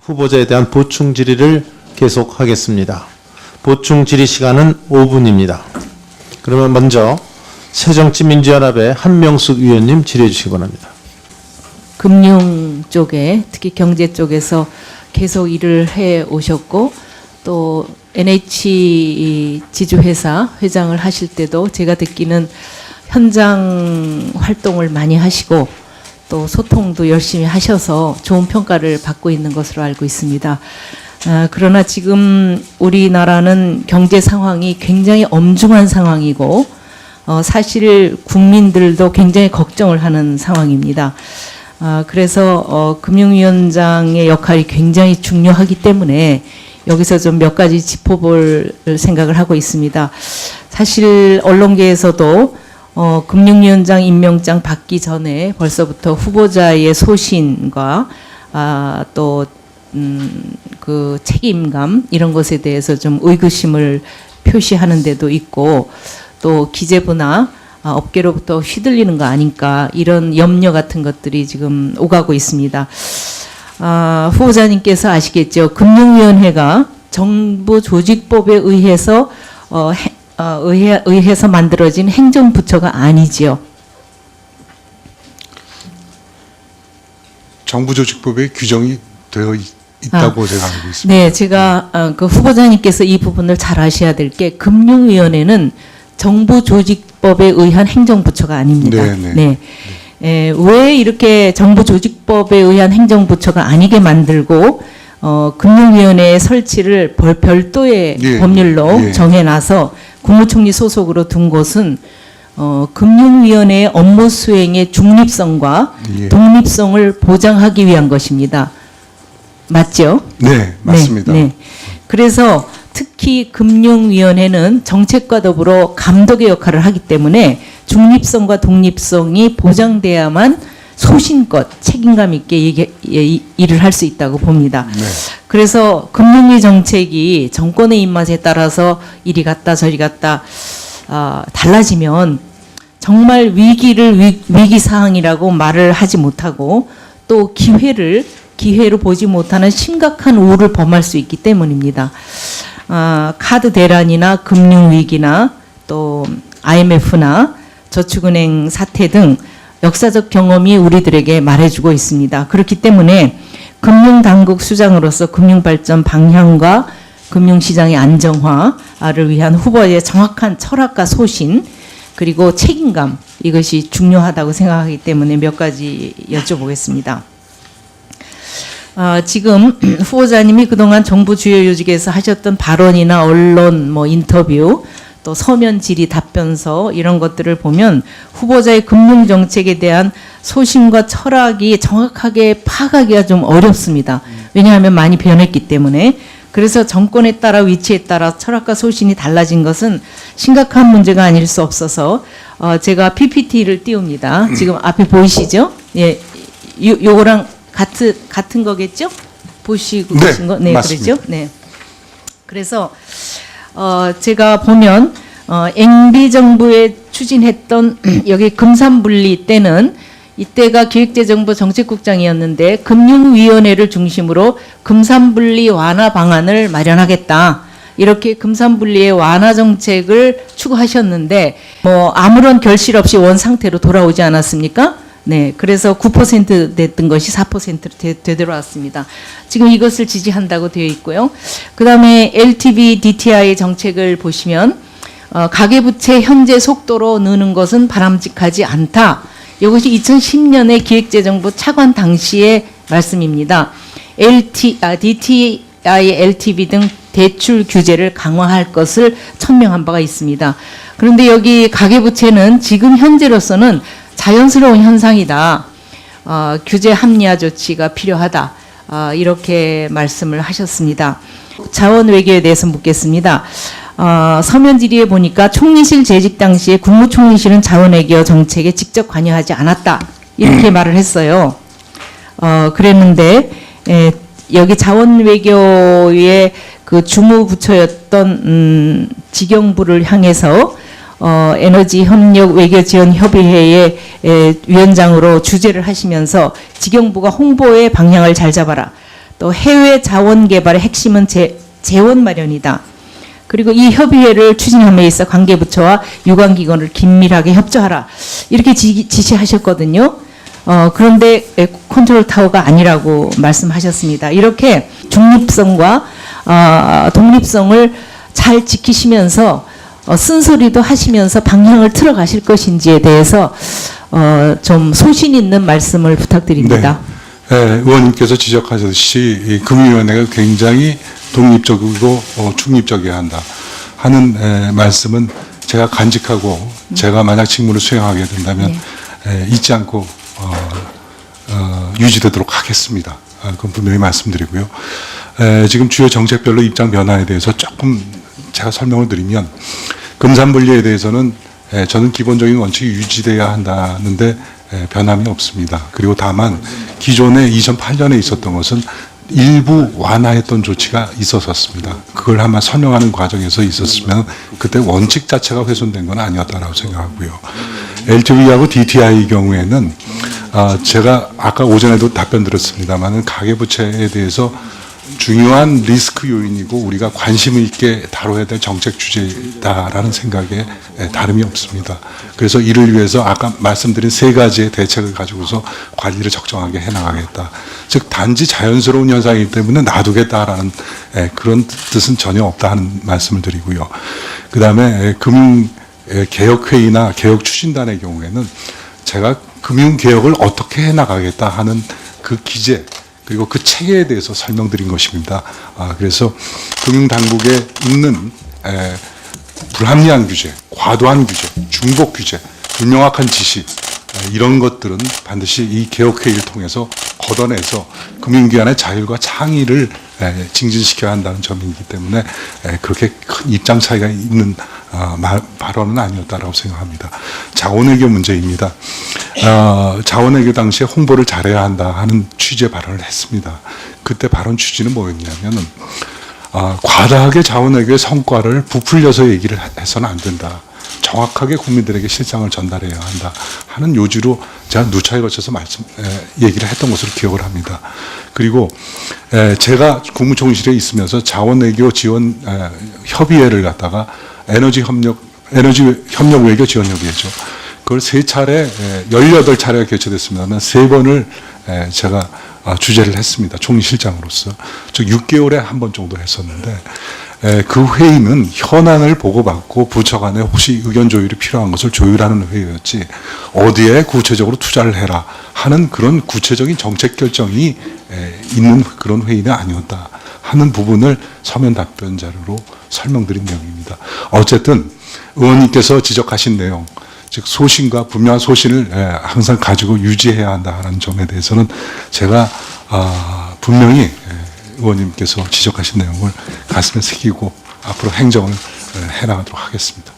후보자에 대한 보충 질의를 계속하겠습니다. 보충 질의 시간은 5분입니다. 그러면 먼저 새정치민주연합의 한명숙 의원님 질의해 주시기 바랍니다. 금융 쪽에 특히 경제 쪽에서 계속 일을 해 오셨고 또 NH 지주회사 회장을 하실 때도 제가 듣기는 현장 활동을 많이 하시고 또 소통도 열심히 하셔서 좋은 평가를 받고 있는 것으로 알고 있습니다. 그러나 지금 우리나라는 경제 상황이 굉장히 엄중한 상황이고 사실 국민들도 굉장히 걱정을 하는 상황입니다. 그래서 금융위원장의 역할이 굉장히 중요하기 때문에 여기서 좀 몇 가지 짚어볼 생각을 하고 있습니다. 사실 언론계에서도 금융위원장 임명장 받기 전에 벌써부터 후보자의 소신과 또 그 책임감 이런 것에 대해서 좀 의구심을 표시하는 데도 있고 또 기재부나 업계로부터 휘둘리는 거 아닐까 이런 염려 같은 것들이 지금 오가고 있습니다. 후보자님께서 아시겠죠? 금융위원회가 정부 조직법에 의해서 의해서 만들어진 행정부처가 아니지요. 정부조직법에 규정이 되어 있다고 제가 알고 있습니다. 네, 제가 그 후보자님께서 이 부분을 잘 아셔야 될 게 금융위원회는 정부조직법에 의한 행정부처가 아닙니다. 네. 왜 이렇게 정부조직법에 의한 행정부처가 아니게 만들고 금융위원회의 설치를 별도의 법률로 정해놔서 국무총리 소속으로 둔 것은 금융위원회의 업무 수행의 중립성과 독립성을 보장하기 위한 것입니다. 맞죠? 네, 맞습니다. 네. 그래서 특히 금융위원회는 정책과 더불어 감독의 역할을 하기 때문에 중립성과 독립성이 보장돼야만 소신껏 책임감 있게 일을 할 수 있다고 봅니다. 네. 그래서 금융위 정책이 정권의 입맛에 따라서 이리 갔다 저리 갔다 달라지면 정말 위기를 위기 사항이라고 말을 하지 못하고 또 기회로 보지 못하는 심각한 오를 범할 수 있기 때문입니다. 카드 대란이나 금융위기나 또 IMF나 저축은행 사태 등 역사적 경험이 우리들에게 말해주고 있습니다. 그렇기 때문에 금융당국 수장으로서 금융발전 방향과 금융시장의 안정화를 위한 후보의 정확한 철학과 소신 그리고 책임감 이것이 중요하다고 생각하기 때문에 몇 가지 여쭤보겠습니다. 지금 후보자님이 그동안 정부 주요 요직에서 하셨던 발언이나 언론 인터뷰 또 서면 질의 답변서 이런 것들을 보면 후보자의 금융 정책에 대한 소신과 철학이 정확하게 파악하기가 좀 어렵습니다. 왜냐하면 많이 변했기 때문에. 그래서 정권에 따라 위치에 따라 철학과 소신이 달라진 것은 심각한 문제가 아닐 수 없어서 제가 PPT를 띄웁니다. 지금 앞에 보이시죠? 예, 요거랑 같은 거겠죠? 보시고 계신 거? 네, 맞습니다. 그렇죠? 네. 그래서 제가 보면 MB 정부에 추진했던 여기 금산분리 때는 이때가 기획재정부 정책국장이었는데 금융위원회를 중심으로 금산분리 완화 방안을 마련하겠다. 이렇게 금산분리의 완화 정책을 추구하셨는데 아무런 결실 없이 원 상태로 돌아오지 않았습니까? 네, 그래서 9% 됐던 것이 4%로 되돌아왔습니다. 지금 이것을 지지한다고 되어 있고요. 그 다음에 LTV, DTI 정책을 보시면 가계부채 현재 속도로 느는 것은 바람직하지 않다. 이것이 2010년에 기획재정부 차관 당시의 말씀입니다. DTI, LTV 등 대출 규제를 강화할 것을 천명한 바가 있습니다. 그런데 여기 가계부채는 지금 현재로서는 자연스러운 현상이다. 규제 합리화 조치가 필요하다. 이렇게 말씀을 하셨습니다. 자원 외교에 대해서 묻겠습니다. 서면 질의에 보니까 총리실 재직 당시에 국무총리실은 자원 외교 정책에 직접 관여하지 않았다. 이렇게 말을 했어요. 그랬는데 여기 자원 외교의 그 주무부처였던 직영부를 향해서 에너지 협력 외교 지원 협의회의 위원장으로 주재를 하시면서 직영부가 홍보의 방향을 잘 잡아라. 또 해외 자원 개발의 핵심은 재원 마련이다. 그리고 이 협의회를 추진함에 있어 관계부처와 유관기관을 긴밀하게 협조하라. 이렇게 지시하셨거든요. 그런데 컨트롤 타워가 아니라고 말씀하셨습니다. 이렇게 중립성과 독립성을 잘 지키시면서 쓴소리도 하시면서 방향을 틀어 가실 것인지에 대해서 좀 소신 있는 말씀을 부탁드립니다. 네. 의원님께서 지적하셨듯이 이 금융위원회가 굉장히 독립적이고 중립적이어야 한다 하는 말씀은 제가 간직하고 제가 만약 직무를 수행하게 된다면 잊지 않고 유지되도록 하겠습니다. 그건 분명히 말씀드리고요. 지금 주요 정책별로 입장 변화에 대해서 조금 제가 설명을 드리면 금산분리에 대해서는 저는 기본적인 원칙이 유지돼야 한다는데 변함이 없습니다. 그리고 다만 기존에 2008년에 있었던 것은 일부 완화했던 조치가 있었습니다. 그걸 아마 설명하는 과정에서 있었으면 그때 원칙 자체가 훼손된 건 아니었다라고 생각하고요. LTV하고 DTI의 경우에는 제가 아까 오전에도 답변 드렸습니다만 가계부채에 대해서 중요한 리스크 요인이고 우리가 관심 있게 다뤄야 될 정책 주제다라는 생각에 다름이 없습니다. 그래서 이를 위해서 아까 말씀드린 세 가지의 대책을 가지고서 관리를 적정하게 해나가겠다. 즉 단지 자연스러운 현상이기 때문에 놔두겠다라는 그런 뜻은 전혀 없다 하는 말씀을 드리고요. 그 다음에 금융개혁회의나 개혁추진단의 경우에는 제가 금융개혁을 어떻게 해나가겠다 하는 그 기제 그리고 그 체계에 대해서 설명드린 것입니다. 그래서 금융당국에 있는 불합리한 규제, 과도한 규제, 중복 규제, 불명확한 지시 이런 것들은 반드시 이 개혁회의를 통해서 걷어내서 금융기관의 자율과 창의를 증진시켜야 한다는 점이기 때문에 그렇게 큰 입장 차이가 있는 발언은 아니었다라고 생각합니다. 자원외교 문제입니다. 자원외교 당시에 홍보를 잘해야 한다 하는 취지의 발언을 했습니다. 그때 발언 취지는 뭐였냐면은 과다하게 자원외교의 성과를 부풀려서 얘기를 해서는 안 된다. 정확하게 국민들에게 실상을 전달해야 한다 하는 요지로 제가 누차에 걸쳐서 얘기를 했던 것으로 기억을 합니다. 그리고 제가 국무총실에 있으면서 자원외교 지원 협의회를 갖다가 에너지 협력 외교 지원 협의회죠. 그걸 3차례 18차례가 개최됐습니다만 3번을 제가 주재를 했습니다. 총리실장으로서. 즉 6개월에 한 번 정도 했었는데 그 회의는 현안을 보고받고 부처 간에 혹시 의견 조율이 필요한 것을 조율하는 회의였지 어디에 구체적으로 투자를 해라 하는 그런 구체적인 정책 결정이 있는 그런 회의는 아니었다 하는 부분을 서면 답변 자료로 설명드린 내용입니다. 어쨌든 의원님께서 지적하신 내용 즉 소신과 분명한 소신을 항상 가지고 유지해야 한다는 점에 대해서는 제가 분명히 의원님께서 지적하신 내용을 가슴에 새기고 앞으로 행정을 해나가도록 하겠습니다.